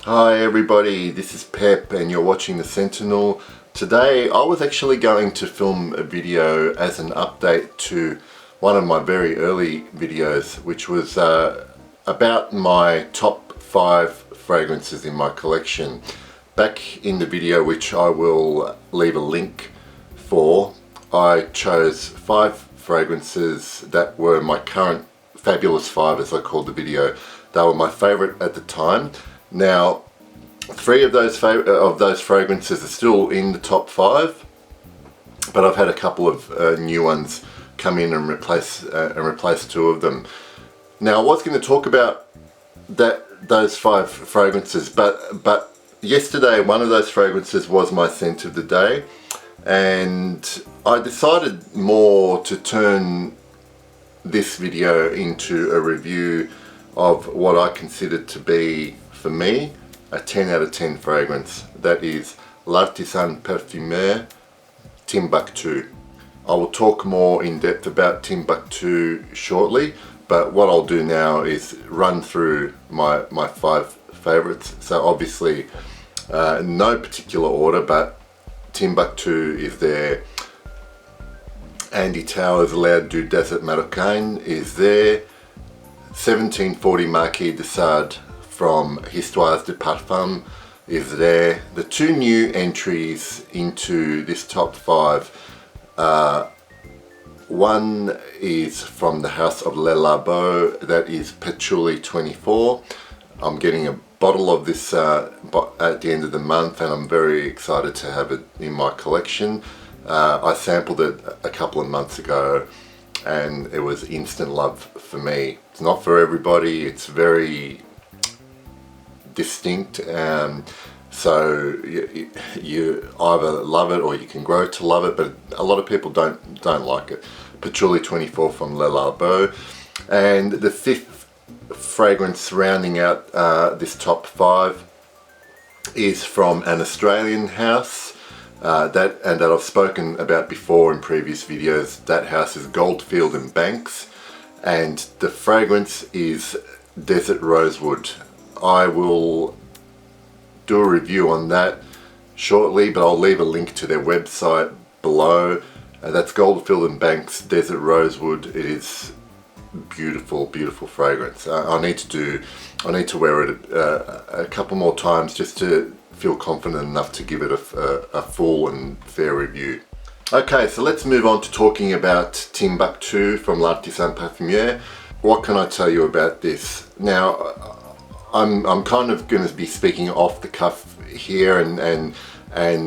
Hi everybody, this is Pep and you're watching The Sentinel. Today I was actually going to film a video as an update to one of my very early videos, which was about my top 5 fragrances in my collection. Back in the video, which I will leave a link for, I chose 5 fragrances that were my current fabulous 5, as I called the video. They were my favorite at the time. Now, 3 of those fragrances are still in the top 5, but I've had a couple of new ones come in and replace 2 of them. Now, I was going to talk about those 5 fragrances, but yesterday one of those fragrances was my scent of the day, and I decided more to turn this video into a review of what I considered to be, for me, a 10 out of 10 fragrance. That is L'Artisan Parfumeur Timbuktu. I will talk more in depth about Timbuktu shortly, but what I'll do now is run through my 5 favorites. So obviously, no particular order, but Timbuktu is there. Andy Towers' Laird du Desert Marocain is there. 1740 Marquis de Sade from Histoires de Parfum is there. The 2 new entries into this top 5, one is from the House of Le Labo, that is Patchouli 24. I'm getting a bottle of this at the end of the month, and I'm very excited to have it in my collection. I sampled it a couple of months ago and it was instant love for me. It's not for everybody, it's very distinct, so you either love it or you can grow to love it, but a lot of people don't like it. Patchouli 24 from Le Labo. And the 5th fragrance rounding out this top 5 is from an Australian house that I've spoken about before in previous videos. That house is Goldfield and Banks, and the fragrance is Desert Rosewood. I will do a review on that shortly, but I'll leave a link to their website below. That's Goldfield and Banks Desert Rosewood. It is beautiful, beautiful fragrance. I need to wear it a couple more times just to feel confident enough to give it a full and fair review. Okay, so let's move on to talking about Timbuktu from L'Artisan Parfumeur. What can I tell you about this? Now, I'm kind of going to be speaking off the cuff here and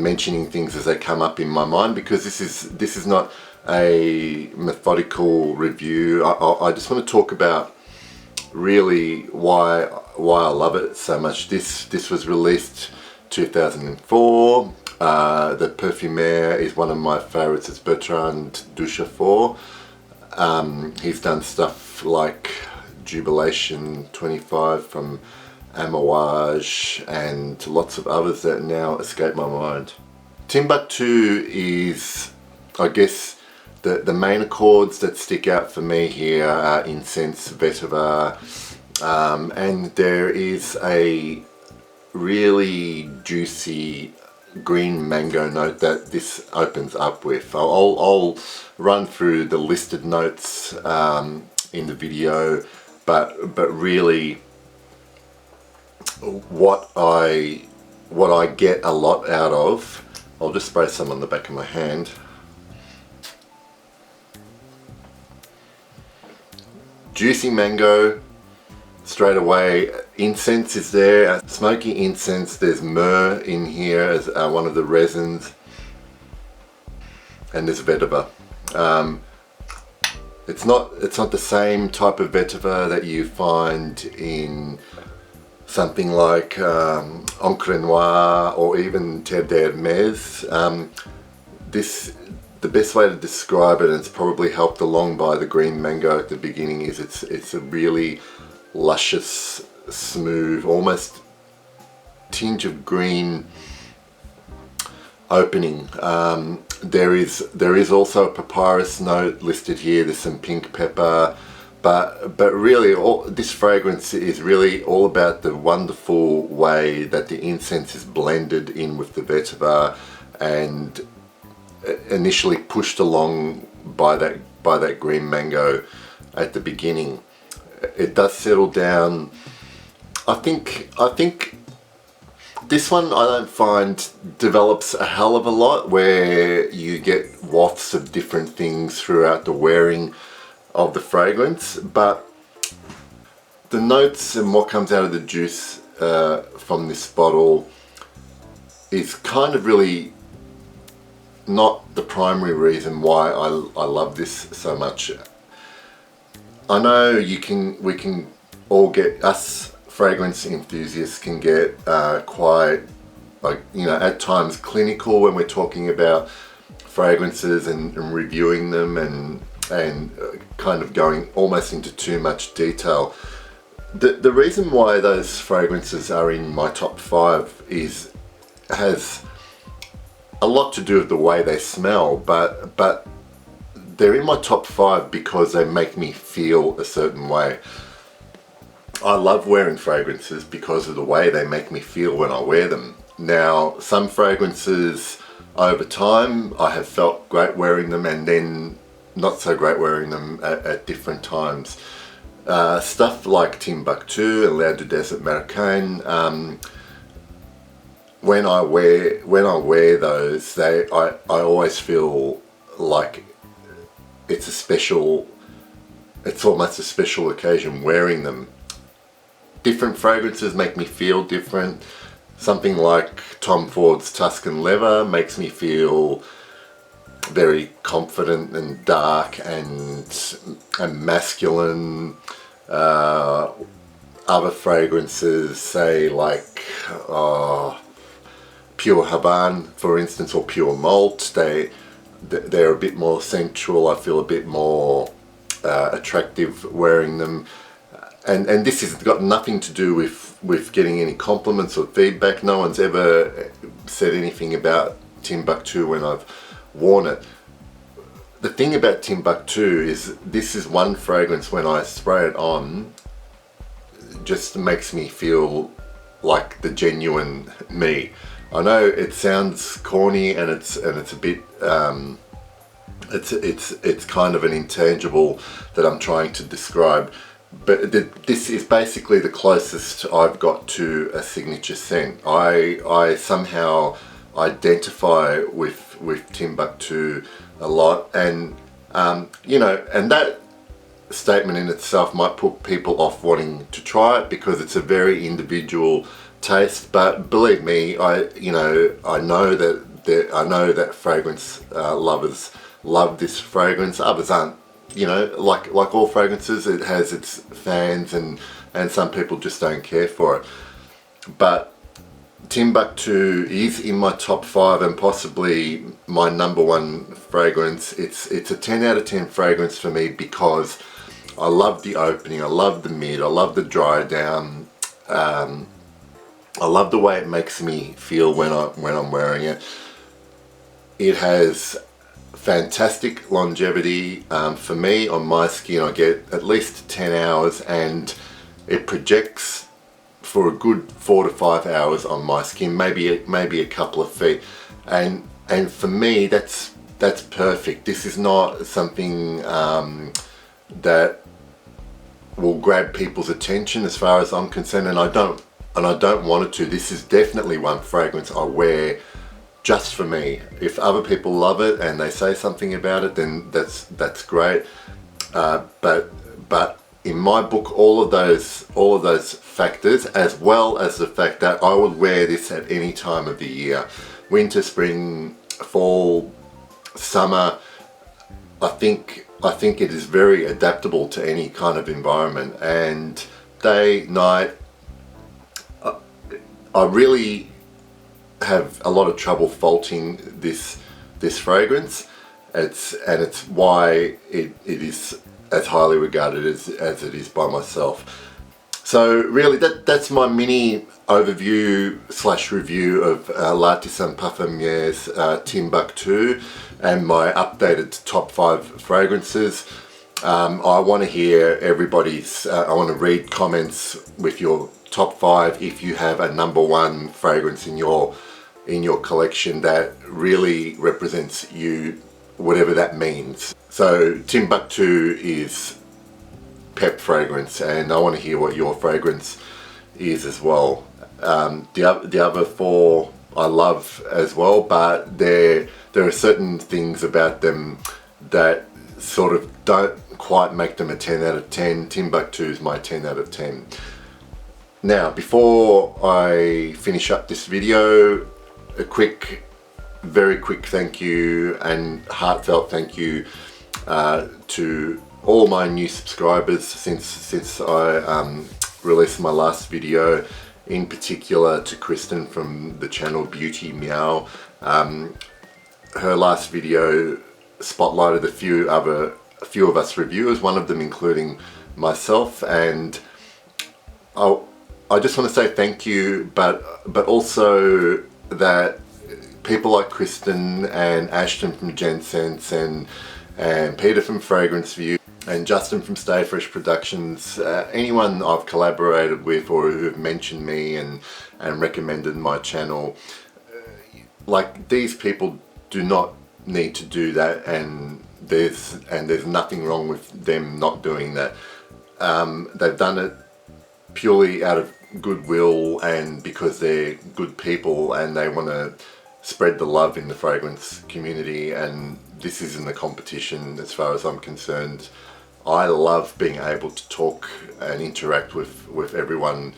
mentioning things as they come up in my mind, because this is not a methodical review. I just want to talk about really why I love it so much. This was released 2004. The Parfumeur is one of my favorites. It's Bertrand Duchaufour. He's done stuff like Jubilation 25 from Amouage and lots of others that now escape my mind. Timbuktu is, I guess, the main accords that stick out for me here are incense, vetiver, and there is a really juicy green mango note that this opens up with. I'll run through the listed notes in the video, but really what I get a lot out of, I'll just spray some on the back of my hand. Juicy mango straight away. Incense is there, smoky incense. There's myrrh in here as one of the resins, and there's vetiver. It's not the same type of vetiver that you find in something like Encre Noire or even Terre d'Hermès. The best way to describe it, and it's probably helped along by the green mango at the beginning, is it's a really luscious, smooth, almost tinge of green opening. There is also a papyrus note listed here. There's some pink pepper, but really, this fragrance is really all about the wonderful way that the incense is blended in with the vetiver and initially pushed along by that green mango at the beginning. It does settle down. I think this one I don't find develops a hell of a lot, where you get wafts of different things throughout the wearing of the fragrance, but the notes and what comes out of the juice from this bottle is kind of really not the primary reason why I love this so much. I know we can all get, us fragrance enthusiasts can get quite, like, you know, at times clinical when we're talking about fragrances and reviewing them and kind of going almost into too much detail. The reason why those fragrances are in my top 5 has a lot to do with the way they smell, but they're in my top 5 because they make me feel a certain way. I love wearing fragrances because of the way they make me feel when I wear them. Now, some fragrances over time I have felt great wearing them, and then not so great wearing them at different times. Stuff like Timbuktu and L'Air du Desert Marocain, when I wear those, I always feel like it's almost a special occasion wearing them. Different fragrances make me feel different. Something like Tom Ford's Tuscan Leather makes me feel very confident and dark and masculine. Other fragrances, say like Pure Havane, for instance, or Pure Malt, they're a bit more sensual. I feel a bit more attractive wearing them. And this has got nothing to do with getting any compliments or feedback. No one's ever said anything about Timbuktu when I've worn it. The thing about Timbuktu is this is one fragrance, when I spray it on, just makes me feel like the genuine me. I know it sounds corny and it's a bit it's kind of an intangible that I'm trying to describe, but this is basically the closest I've got to a signature scent. I somehow identify with Timbuktu a lot, and you know, and that statement in itself might put people off wanting to try it because it's a very individual taste. But believe me, I know that fragrance lovers love this fragrance. Others aren't. You know, like all fragrances, it has its fans, and some people just don't care for it. But Timbuktu is in my top 5 and possibly my number 1 fragrance. It's a 10 out of 10 fragrance for me because I love the opening, I love the mid, I love the dry down. I love the way it makes me feel when I'm wearing it. It has fantastic longevity. For me, on my skin, I get at least 10 hours, and it projects for a good 4 to 5 hours on my skin, maybe a couple of feet, and for me that's perfect. This is not something that will grab people's attention as far as I'm concerned, and I don't want it to. This is definitely one fragrance I wear just for me. If other people love it and they say something about it, then that's great. But in my book, all of those factors, as well as the fact that I would wear this at any time of the year, winter, spring, fall, summer. I think it is very adaptable to any kind of environment, and day, night. I really have a lot of trouble faulting this fragrance. It's why it is as highly regarded as it is by myself. So really, that's my mini overview / review of L'Artisan Parfumier's Timbuktu and my updated top 5 fragrances. I want to hear everybody's, I want to read comments with your top 5 if you have a #1 fragrance in your collection that really represents you, whatever that means. So Timbuktu is pep fragrance, and I want to hear what your fragrance is as well. The other 4 I love as well, but there are certain things about them that sort of don't quite make them a 10 out of 10. Timbuktu is my 10 out of 10. Now, before I finish up this video, a very quick thank you and heartfelt thank you to all my new subscribers since I released my last video. In particular to Kristen from the channel Beauty Meow. Her last video spotlighted a few of us reviewers, one of them including myself, and I just want to say thank you, but also that people like Kristen and Ashton from Gensense and Peter from Fragrance View and Justin from Stay Fresh Productions, anyone I've collaborated with or who have mentioned me and recommended my channel, like, these people do not need to do that, and there's nothing wrong with them not doing that. They've done it purely out of goodwill and because they're good people and they want to spread the love in the fragrance community, and this isn't a competition as far as I'm concerned. I love being able to talk and interact with everyone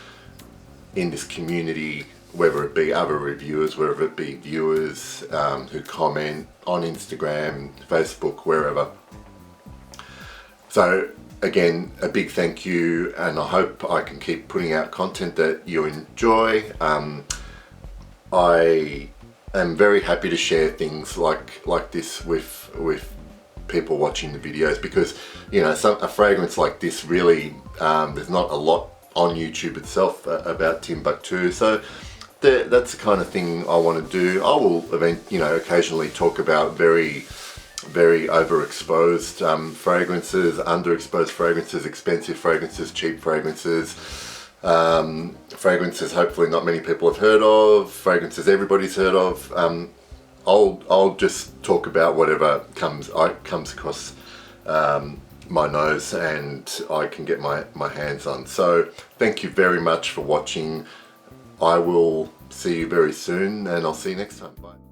in this community, whether it be other reviewers, whether it be viewers who comment on Instagram, Facebook, wherever. So again, a big thank you, and I hope I can keep putting out content that you enjoy. I am very happy to share things like this with people watching the videos, because, you know, a fragrance like this really, there's not a lot on YouTube itself about Timbuktu, so that's the kind of thing I want to do. I will occasionally talk about very overexposed fragrances, underexposed fragrances, expensive fragrances, cheap fragrances, fragrances hopefully not many people have heard of, fragrances everybody's heard of. I'll just talk about whatever comes across my nose and I can get my hands on. So thank you very much for watching. I will see you very soon, and I'll see you next time. Bye.